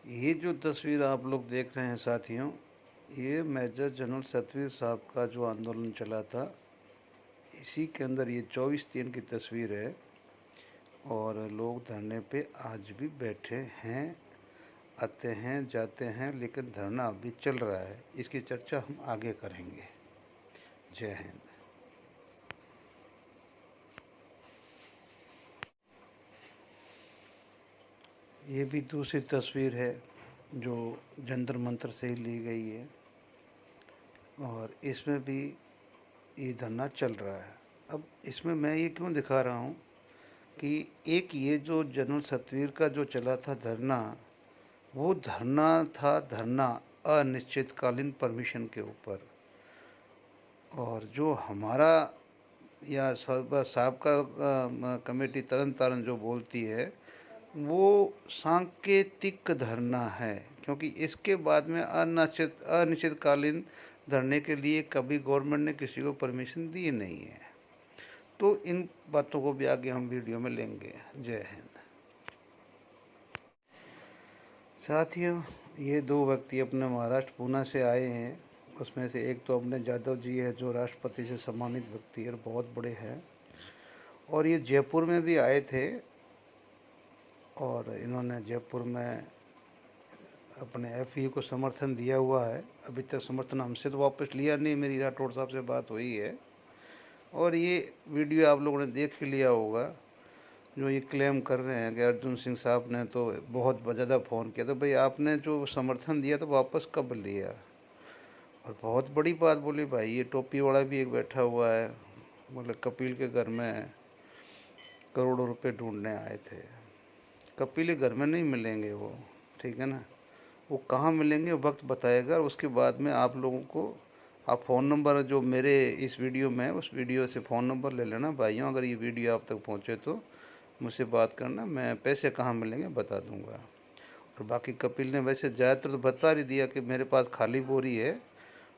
ये जो तस्वीर आप लोग देख रहे हैं साथियों, ये मेजर जनरल सतवीर साहब का जो आंदोलन चला था, इसी के अंदर ये 24/3 की तस्वीर है। और लोग धरने पे आज भी बैठे हैं, आते हैं जाते हैं, लेकिन धरना अभी चल रहा है। इसकी चर्चा हम आगे करेंगे। जय हिंद। ये भी दूसरी तस्वीर है जो जंतर मंतर से ही ली गई है, और इसमें भी ये धरना चल रहा है। अब इसमें मैं ये क्यों दिखा रहा हूँ कि एक ये जो जनरल सतवीर का जो चला था धरना, वो धरना था धरना अनिश्चितकालीन परमिशन के ऊपर। और जो हमारा या साहब का कमेटी तरन तारण जो बोलती है, वो सांकेतिक धरना है, क्योंकि इसके बाद में अनिश्चितकालीन धरने के लिए कभी गवर्नमेंट ने किसी को परमिशन दी नहीं है। तो इन बातों को भी आगे हम वीडियो में लेंगे। जय हिंद। साथियों, ये दो व्यक्ति अपने महाराष्ट्र पूना से आए हैं। उसमें से एक तो अपने जादव जी है, जो राष्ट्रपति से सम्मानित व्यक्ति और बहुत बड़े हैं, और ये जयपुर में भी आए थे, और इन्होंने जयपुर में अपने एफई को समर्थन दिया हुआ है। अभी तक समर्थन हमसे तो वापस लिया नहीं, मेरी राठौड़ साहब से बात हुई है। और ये वीडियो आप लोगों ने देख ही लिया होगा, जो ये क्लेम कर रहे हैं कि अर्जुन सिंह साहब ने तो बहुत ज़्यादा फ़ोन किया। तो भाई, आपने जो समर्थन दिया तो वापस कब लिया? और बहुत बड़ी बात बोली भाई, ये टोपी वाला भी एक बैठा हुआ है, मतलब कपिल के घर में करोड़ों रुपए ढूंढने आए थे। कपिल के घर में नहीं मिलेंगे वो, ठीक है ना? वो कहाँ मिलेंगे वक्त बताएगा। और उसके बाद में आप लोगों को, आप फ़ोन नंबर जो मेरे इस वीडियो में है, उस वीडियो से फ़ोन नंबर ले लेना भाइयों। अगर ये वीडियो आप तक पहुँचे तो मुझसे बात करना, मैं पैसे कहाँ मिलेंगे बता दूंगा। और बाकी कपिल ने वैसे ज़्यादातर तो बता ही दिया कि मेरे पास खाली बोरी है,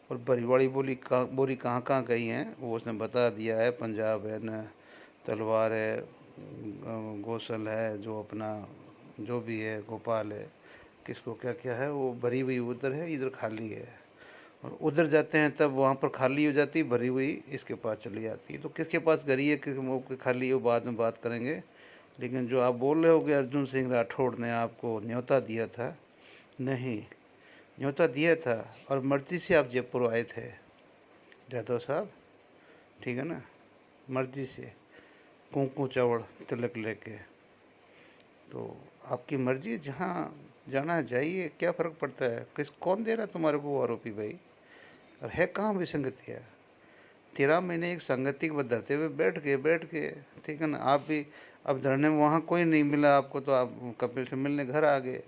और भरी वाली बोरी कहाँ कहाँ गई हैं वो उसने बता दिया है। पंजाब है न, तलवार है, गौसल है, जो अपना जो भी है, गोपाल है, किसको क्या क्या है, वो भरी हुई उधर है, इधर खाली है। और उधर जाते हैं तब वहाँ पर खाली हो जाती है, भरी हुई इसके पास चली जाती है। तो किसके पास गरी है, किस मुँह की खाली है, वो बाद में बात करेंगे। लेकिन जो आप बोल रहे हो कि अर्जुन सिंह राठौड़ ने आपको न्योता दिया था, नहीं, न्योता दिया था और मर्जी से आप जयपुर आए थे जादव साहब, ठीक है ना? मर्जी से, कुंकू चावड़ तिलक लेके। तो आपकी मर्जी, जहाँ जाना है जाइए, क्या फ़र्क पड़ता है? कौन दे रहा है तुम्हारे को आरोपी भाई? और है कहाँ विसंगतियाँ? 13 महीने एक संगति को धरते हुए बैठ के, ठीक है ना? आप भी अब धरने में वहाँ कोई नहीं मिला आपको, तो आप कपिल से मिलने घर आ गए।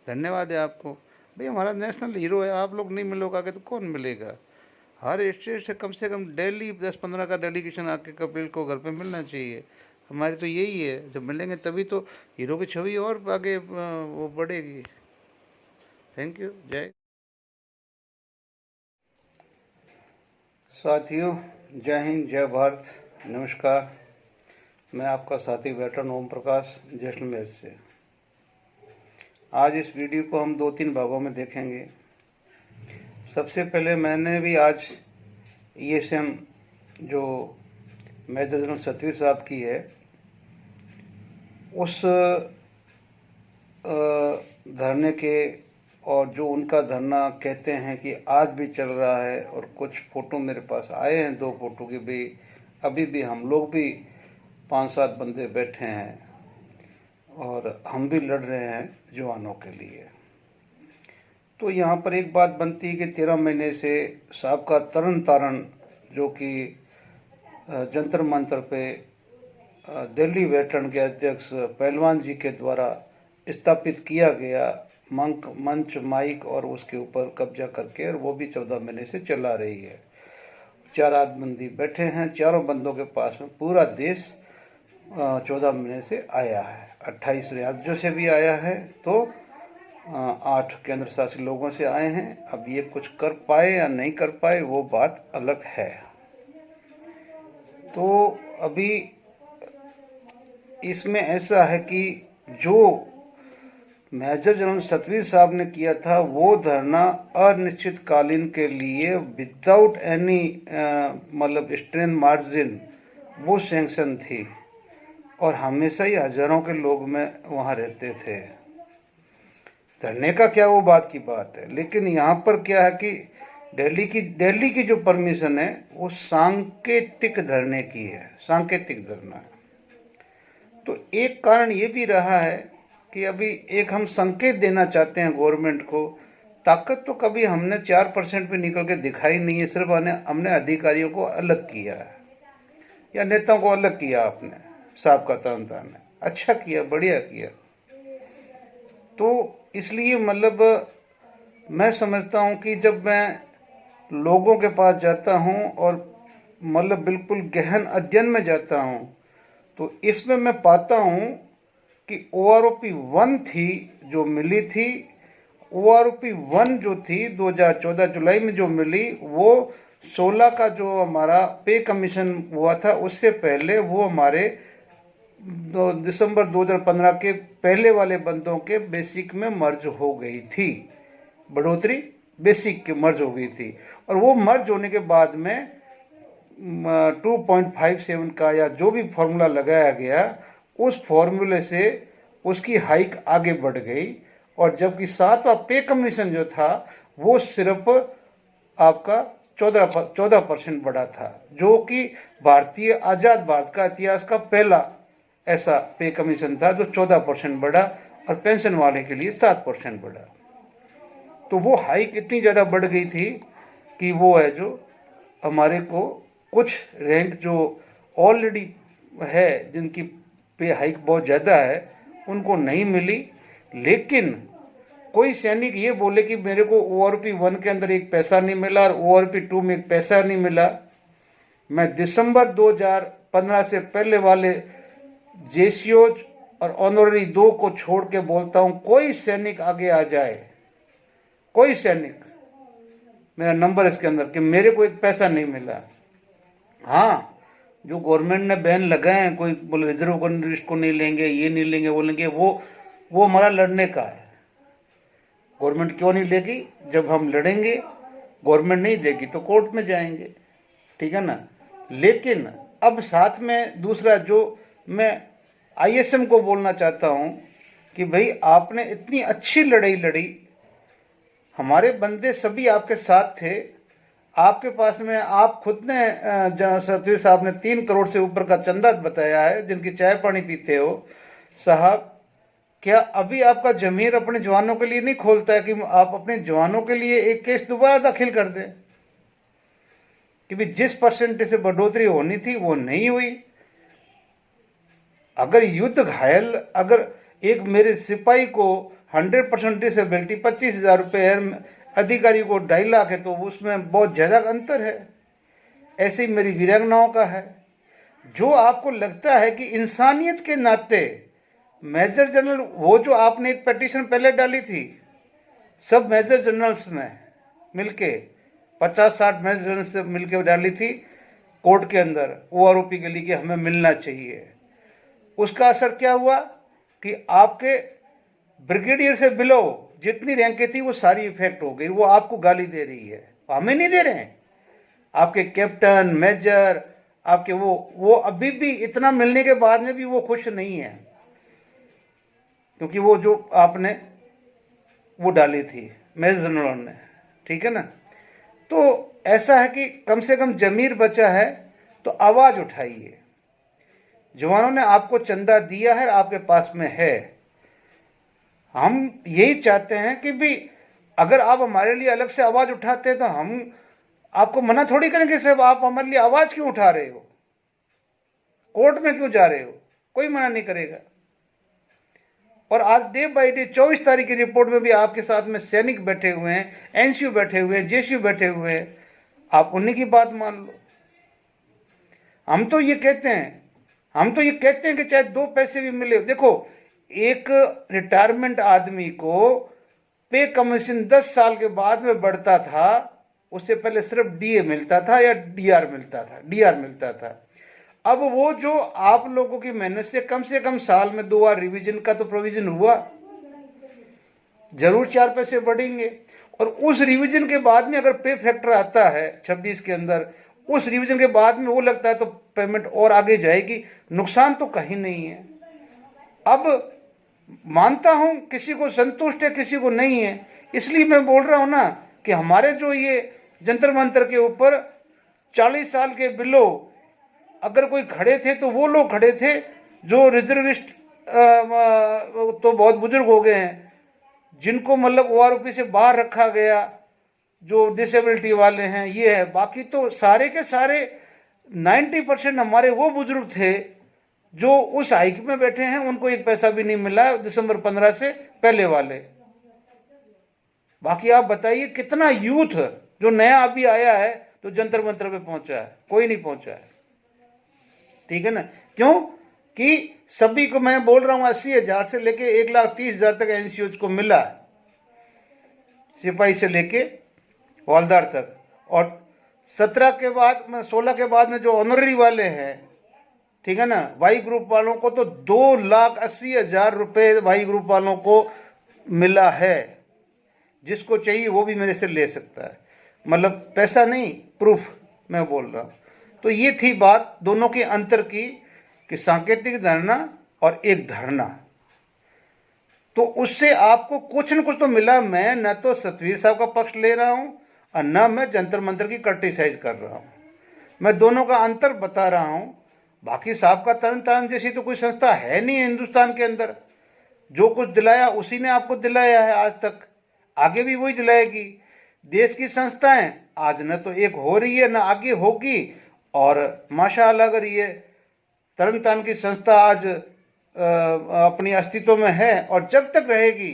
धन्यवाद है आपको भाई, हमारा नेशनल हीरो है। आप लोग नहीं मिलोगे तो कौन मिलेगा? हर स्टेट से कम डेली 10-15 का डेलीगेशन आके कपिल को घर पे मिलना चाहिए। हमारी तो यही है, जब मिलेंगे तभी तो हीरो की छवि और आगे वो बढ़ेगी। Thank you. जय साथियों, जय हिंद, जय भारत, नमस्कार। मैं आपका साथी वेटरन ओम प्रकाश, जैसलमेर से। आज इस वीडियो को हम 2-3 भागों में देखेंगे। सबसे पहले मैंने भी आज ईएसएम जो मेजर जनरल सतवीर साहब की है, उस धरने के, और जो उनका धरना कहते हैं कि आज भी चल रहा है, और कुछ फ़ोटो मेरे पास आए हैं, 2 फ़ोटो की भी। अभी भी हम लोग भी 5-7 बंदे बैठे हैं और हम भी लड़ रहे हैं जवानों के लिए। तो यहाँ पर एक बात बनती है कि 13 महीने से साहब का तरन तारण, जो कि जंतर मंतर पे दिल्ली वेटरन के अध्यक्ष पहलवान जी के द्वारा स्थापित किया गया मंच, माइक, और उसके ऊपर कब्जा करके, और वो भी 14 महीने से चला रही है। 4 आदमी बैठे हैं, चारों बंदों के पास में पूरा देश 14 महीने से आया है। 28 राज्यों से भी आया है, तो 8 केंद्र शासित लोगों से आए हैं। अब ये कुछ कर पाए या नहीं कर पाए वो बात अलग है। तो अभी इसमें ऐसा है कि जो मेजर जनरल सतवीर साहब ने किया था वो धरना अनिश्चितकालीन के लिए विदाउट एनी मतलब स्ट्रेंथ मार्जिन वो सैंक्शन थी और हमेशा ही हजारों के लोग में वहाँ रहते थे। धरने का क्या वो बात की बात है, लेकिन यहाँ पर क्या है कि दिल्ली की जो परमिशन है वो सांकेतिक धरने की है, सांकेतिक धरना है। तो एक कारण ये भी रहा है कि अभी एक हम संकेत देना चाहते हैं गवर्नमेंट को। ताकत तो कभी हमने 4% पे निकल के दिखाई नहीं है, सिर्फ हमने अधिकारियों को अलग किया है या नेताओं को अलग किया। आपने साहब का तरनतारन ने अच्छा किया, बढ़िया किया। तो इसलिए मतलब मैं समझता हूँ कि जब मैं लोगों के पास जाता हूँ और मतलब बिल्कुल गहन अध्ययन में जाता हूँ तो इसमें मैं पाता हूँ कि OROP 1 थी जो मिली थी। OROP 1 जो थी 2014 जुलाई में जो मिली वो 16 का जो हमारा पे कमीशन हुआ था उससे पहले वो हमारे दिसंबर 2015 के पहले वाले बंदों के बेसिक में मर्ज हो गई थी। बढ़ोतरी बेसिक के मर्ज हो गई थी और वो मर्ज होने के बाद में 2.57 का या जो भी फॉर्मूला लगाया गया उस फॉर्मूले से उसकी हाइक आगे बढ़ गई। और जबकि 7वां पे कमीशन जो था वो सिर्फ आपका 14% बढ़ा था, जो कि भारतीय आज़ाद भारत का इतिहास का पहला ऐसा पे कमीशन था जो 14% बढ़ा और पेंशन वाले के लिए 7% बढ़ा। तो वो हाइक इतनी ज़्यादा बढ़ गई थी कि वो है जो हमारे को कुछ रैंक जो ऑलरेडी है जिनकी पे हाइक बहुत ज़्यादा है उनको नहीं मिली। लेकिन कोई सैनिक ये बोले कि मेरे को ORP 1 के अंदर एक पैसा नहीं मिला और ORP 2 में एक पैसा नहीं मिला, मैं दिसंबर 2015 से पहले वाले JCOs और ऑनररी 2 को छोड़ के बोलता हूँ, कोई सैनिक आगे आ जाए, कोई सैनिक, मेरा नंबर इसके अंदर कि मेरे को एक पैसा नहीं मिला। हाँ, जो गवर्नमेंट ने बैन लगाए हैं, कोई बोले रिजर्व को नहीं लेंगे, ये नहीं लेंगे, वो लेंगे, वो हमारा लड़ने का है। गवर्नमेंट क्यों नहीं लेगी? जब हम लड़ेंगे, गवर्नमेंट नहीं देगी तो कोर्ट में जाएंगे, ठीक है ना। लेकिन अब साथ में दूसरा जो मैं ISM को बोलना चाहता हूँ कि भाई आपने इतनी अच्छी लड़ाई लड़ी, हमारे बंदे सभी आपके साथ थे, आपके पास में आप खुद ने सतवीर साहब ने 3 करोड़ से ऊपर का चंदा बताया है, जिनकी चाय पानी पीते हो साहब। क्या अभी आपका जमीर अपने जवानों के लिए नहीं खोलता है कि आप अपने जवानों के लिए एक केस दोबारा दाखिल कर दें कि भी जिस परसेंटेज से बढ़ोतरी होनी थी वो नहीं हुई। अगर युद्ध घायल, अगर एक मेरे सिपाही को 100% डिसेबिलिटी 25,000 रुपये है, अधिकारी को 2.5 लाख है, तो उसमें बहुत ज़्यादा अंतर है। ऐसे ही मेरी वीरांगनाओं का है। जो आपको लगता है कि इंसानियत के नाते मेजर जनरल, वो जो आपने एक पिटीशन पहले डाली थी सब मेजर जनरल्स ने मिलके 50-60 मेजर जनरल्स से मिलके डाली थी कोर्ट के अंदर OROP के लिए कि हमें मिलना चाहिए। उसका असर क्या हुआ कि आपके ब्रिगेडियर से बिलो जितनी रैंकें थी वो सारी इफेक्ट हो गई। वो आपको गाली दे रही है, हमें नहीं दे रहे हैं। आपके कैप्टन, मेजर, आपके वो अभी भी इतना मिलने के बाद में भी वो खुश नहीं है, क्योंकि वो जो आपने वो डाली थी मेजर जनरल ने, ठीक है ना। तो ऐसा है कि कम से कम जमीर बचा है तो आवाज उठाइए। जवानों ने आपको चंदा दिया है, आपके पास में है। हम यही चाहते हैं कि भी अगर आप हमारे लिए अलग से आवाज उठाते हैं तो हम आपको मना थोड़ी करेंगे। साहब आप हमारे लिए आवाज क्यों उठा रहे हो, कोर्ट में क्यों जा रहे हो, कोई मना नहीं करेगा। और आज डे बाई डे 24 तारीख की रिपोर्ट में भी आपके साथ में सैनिक बैठे हुए हैं, NCO बैठे हुए हैं, JCO बैठे हुए हैं, आप उन्हीं की बात मान लो। हम तो ये कहते हैं कि चाहे 2 पैसे भी मिले। देखो, एक रिटायरमेंट आदमी को पे कमीशन 10 साल के बाद में बढ़ता था, उससे पहले सिर्फ DA मिलता था या DR मिलता था। अब वो जो आप लोगों की मेहनत से कम साल में 2 बार रिवीजन का तो प्रोविजन हुआ, जरूर 4 पैसे बढ़ेंगे। और उस रिवीजन के बाद में अगर पे फैक्टर आता है 26 के अंदर, उस रिवीजन के बाद में वो लगता है तो पेमेंट और आगे जाएगी, नुकसान तो कहीं नहीं है। अब मानता हूं किसी को संतुष्ट है किसी को नहीं है, इसलिए मैं बोल रहा हूं ना कि हमारे जो ये जंतर मंतर के ऊपर 40 साल के बिलो अगर कोई खड़े थे तो वो लोग खड़े थे जो रिजर्विस्ट तो बहुत बुजुर्ग हो गए हैं, जिनको मतलब OROP से बाहर रखा गया, जो डिसेबिलिटी वाले हैं ये है। बाकी तो सारे के सारे 90% हमारे वो बुजुर्ग थे जो उस हाइक में बैठे हैं, उनको एक पैसा भी नहीं मिला दिसंबर 15 से पहले वाले। बाकी आप बताइए कितना यूथ जो नया अभी आया है तो जंतर मंतर पे पहुंचा है, कोई नहीं पहुंचा है। ठीक है ना, क्यों कि सभी को मैं बोल रहा हूं 80,000 से लेके 1,30,000 तक NCOs को मिला, सिपाही से लेके हवलदार तक। और 17 के बाद में 16 के बाद में जो ऑनररी वाले हैं, ठीक है ना, वाई ग्रुप वालों को तो 2,80,000 रुपये वाई ग्रुप वालों को मिला है। जिसको चाहिए वो भी मेरे से ले सकता है, मतलब पैसा नहीं, प्रूफ मैं बोल रहा हूं। तो ये थी बात दोनों के अंतर की, कि सांकेतिक धरना और एक धरना। तो उससे आपको कुछ न कुछ तो मिला। मैं न तो सतवीर साहब का पक्ष ले रहा हूं और न मैं जंतर मंतर की क्रिटिसाइज कर रहा हूं, मैं दोनों का अंतर बता रहा हूं। बाकी साहब का तरन तारण जैसी तो कोई संस्था है नहीं हिंदुस्तान के अंदर, जो कुछ दिलाया उसी ने आपको दिलाया है आज तक, आगे भी वही दिलाएगी। देश की संस्थाएं आज न तो एक हो रही है न आगे होगी। और माशाअल्लाह अगर ये तरन तारण की संस्था आज अपनी अस्तित्व में है और जब तक रहेगी,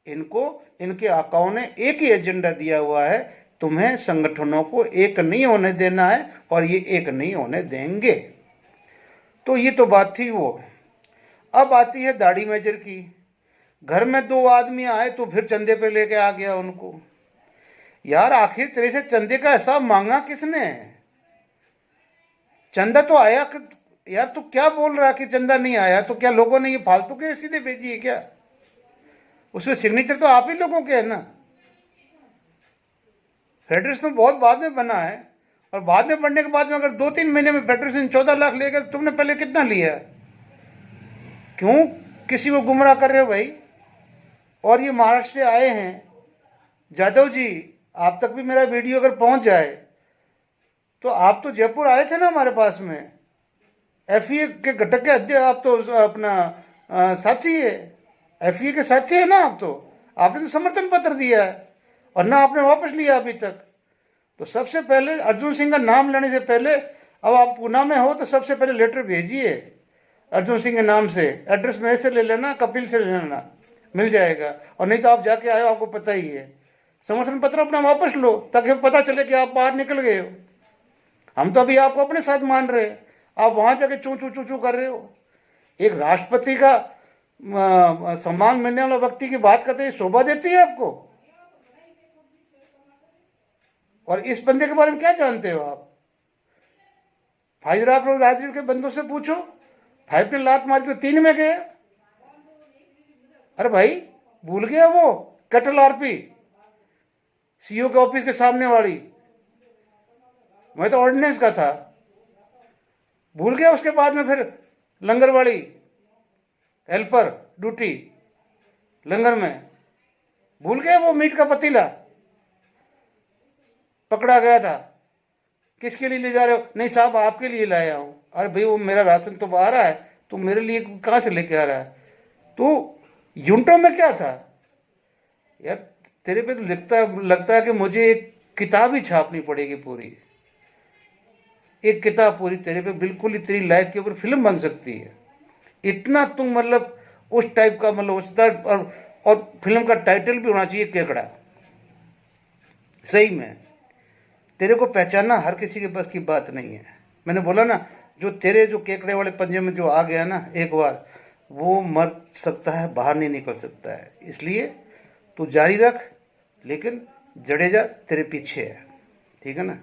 इनको इनके आकाओं ने एक ही एजेंडा दिया हुआ है, तुम्हें संगठनों को एक नहीं होने देना है और ये एक नहीं होने देंगे। तो ये तो बात थी वो। अब आती है दाढ़ी मेजर की। घर में 2 आदमी आए तो फिर चंदे पे लेके आ गया उनको। यार आखिर तेरे से चंदे का हिसाब मांगा किसने? चंदा तो आया यार, तू क्या बोल रहा कि चंदा नहीं आया? तो क्या लोगों ने ये फालतू के सीधे भेजी है क्या? उसमें सिग्नेचर तो आप ही लोगों के है ना। फेडरेशन बहुत बाद में बना है, और बाद में बनने के बाद में अगर 2-3 महीने में फेडरेशन 14 लाख लेगा तो तुमने पहले कितना लिया? क्यों किसी को गुमराह कर रहे हो भाई? और ये महाराष्ट्र से आए हैं जादव जी, आप तक भी मेरा वीडियो अगर पहुंच जाए तो आप तो जयपुर आए थे ना हमारे पास में, FEA के घटक के अध्यक्ष, आप तो अपना साथी है, FEA के साथी है ना आप। तो आपने तो समर्थन पत्र दिया है और ना आपने वापस लिया अभी तक। तो सबसे पहले अर्जुन सिंह का नाम लेने से पहले, अब आप पूना में हो तो सबसे पहले लेटर भेजिए अर्जुन सिंह के नाम से। एड्रेस मेरे से ले लेना, कपिल से ले लेना, मिल जाएगा। और नहीं तो आप जाके आए हो, आपको पता ही है। समर्थन पत्र अपना वापस लो ताकि पता चले कि आप बाहर निकल गए हो। हम तो अभी आपको अपने साथ मान रहे हैं, आप वहां जाके चू चू चू चू कर रहे हो। एक राष्ट्रपति का सम्मान मिलने वाला व्यक्ति की बात करते ही शोभा देती है आपको? और इस बंदे के बारे में क्या जानते हो आप? फाइजर आप लोग राजवीर के बंदों से पूछो, 5 ने लात मारी तो 3 में गए। अरे भाई भूल गया वो कटल आरपी CO के ऑफिस के सामने वाली, मैं तो ऑर्डिनेंस का था, भूल गया। उसके बाद में फिर लंगरवाड़ी हेल्पर ड्यूटी लंगर में, भूल गया। वो मीट का पतीला पकड़ा गया था, किसके लिए ले जा रहे हो? नहीं साहब आपके लिए लाया हूं। अरे भाई वो मेरा राशन तो बाहर है, तो मेरे लिए कहां से लेके आ रहा है? तो यूनिटों में क्या था यार? तेरे पे तो लगता है कि मुझे एक किताब ही छापनी पड़ेगी, पूरी एक किताब पूरी तेरे पे, बिल्कुल ही तेरी लाइफ के ऊपर फिल्म बन सकती है। इतना तुम मतलब उस टाइप का मतलब उस और फिल्म का टाइटल भी होना चाहिए केकड़ा। सही में तेरे को पहचानना हर किसी के बस की बात नहीं है। मैंने बोला ना, जो तेरे जो केकड़े वाले पंजे में जो आ गया ना एक बार, वो मर सकता है, बाहर नहीं निकल सकता है। इसलिए तू जारी रख, लेकिन जडेजा तेरे पीछे है, ठीक है ना।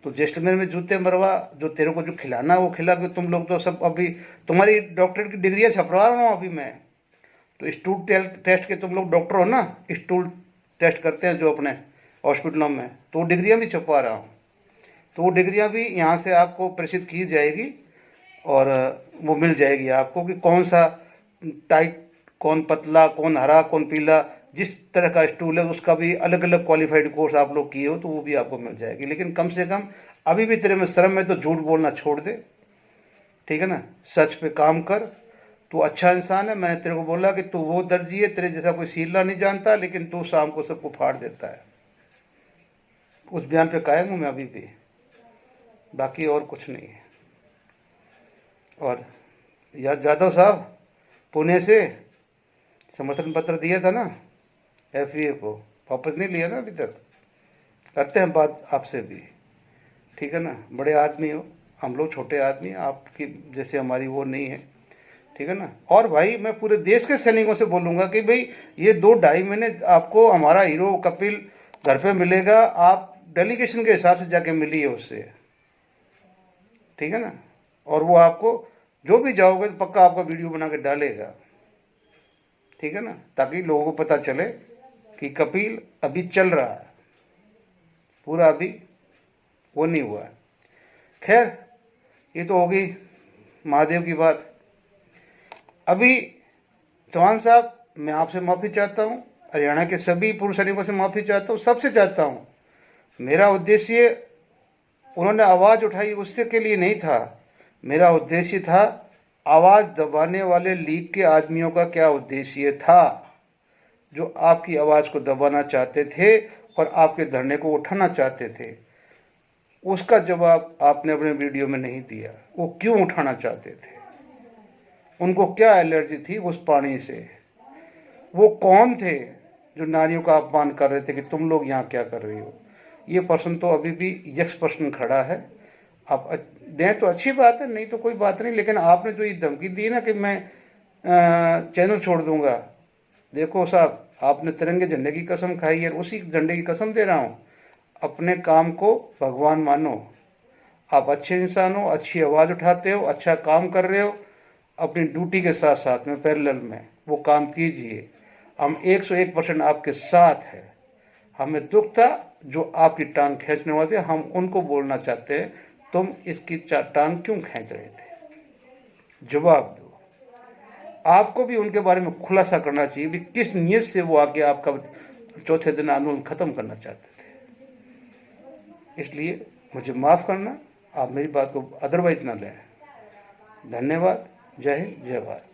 तो जैसलमेर में जूते मरवा, जो तेरे को जो खिलाना वो खिला के तुम लोग तो सब, अभी तुम्हारी डॉक्टरेट की डिग्रियां छपवा रहा हूँ अभी मैं। तो स्टूल टेस्ट के तुम लोग डॉक्टर हो ना, स्टूल टेस्ट करते हैं जो अपने हॉस्पिटलों में, तो डिग्रियां भी छपवा रहा हूँ। तो वो डिग्रियां भी यहाँ से आपको प्रेषित की जाएगी और वो मिल जाएगी आपको कि कौन सा टाइट, कौन पतला, कौन हरा, कौन पीला, जिस तरह का स्टूल है उसका भी अलग अलग क्वालिफाइड कोर्स आप लोग किए हो तो वो भी आपको मिल जाएगी। लेकिन कम से कम अभी भी तेरे में शर्म है तो झूठ बोलना छोड़ दे, ठीक है ना, सच पे काम कर। तू अच्छा इंसान है, मैंने तेरे को बोला कि तू वो दर्जी है, तेरे जैसा कोई सीलना नहीं जानता, लेकिन तू शाम को सबको फाड़ देता है। उस बयान पे कायम हूँ मैं अभी भी, बाकी और कुछ नहीं है। और याद जादव साहब पुणे से समर्थन पत्र दिया था ना FEA को, वापस नहीं लिया ना अभी तक, करते हैं बात आपसे भी, ठीक है ना। बड़े आदमी हो, हम लोग छोटे आदमी, आपकी जैसे हमारी वो नहीं है, ठीक है ना। और भाई मैं पूरे देश के सैनिकों से बोलूँगा कि भाई ये 2-2.5 महीने आपको हमारा हीरो कपिल घर पे मिलेगा, आप डेलीगेशन के हिसाब से जाके मिलिए उससे, ठीक है ना। और वो आपको जो भी जाओगे तो पक्का आपका वीडियो बना के डालेगा, ठीक है ना, ताकि लोगों को पता चले कि कपिल अभी चल रहा है, पूरा अभी वो नहीं हुआ है। खैर ये तो होगी महादेव की बात। अभी चौहान साहब मैं आपसे माफ़ी चाहता हूँ, हरियाणा के सभी पूर्व सैनिकों से माफ़ी चाहता हूँ, सबसे चाहता हूँ। मेरा उद्देश्य उन्होंने आवाज़ उठाई उससे के लिए नहीं था, मेरा उद्देश्य था आवाज़ दबाने वाले लीग के आदमियों का क्या उद्देश्य था, जो आपकी आवाज़ को दबाना चाहते थे और आपके धरने को उठाना चाहते थे। उसका जवाब आपने अपने वीडियो में नहीं दिया। वो क्यों उठाना चाहते थे, उनको क्या एलर्जी थी उस पानी से, वो कौन थे जो नारियों का अपमान कर रहे थे कि तुम लोग यहाँ क्या कर रही हो। ये प्रश्न तो अभी भी यक्ष प्रश्न खड़ा है। आप दें तो अच्छी बात है, नहीं तो कोई बात नहीं, लेकिन आपने जो ये धमकी दी ना कि मैं चैनल छोड़ दूंगा, देखो साहब आपने तिरंगे झंडे की कसम खाई है, उसी झंडे की कसम दे रहा हूँ, अपने काम को भगवान मानो। आप अच्छे इंसान हो, अच्छी आवाज़ उठाते हो, अच्छा काम कर रहे हो, अपनी ड्यूटी के साथ साथ में पैरेलल में वो काम कीजिए। हम 101% आपके साथ है। हमें दुख था जो आपकी टांग खींचने वाले थे, हम उनको बोलना चाहते हैं तुम इसकी टांग क्यों खींच रहे थे, जवाब दो। आपको भी उनके बारे में खुलासा करना चाहिए भी किस नीयत से वो आके आपका चौथे दिन आंदोलन खत्म करना चाहते थे। इसलिए मुझे माफ़ करना, आप मेरी बात को अदरवाइज ना लें। धन्यवाद। जय हिंद, जय भारत।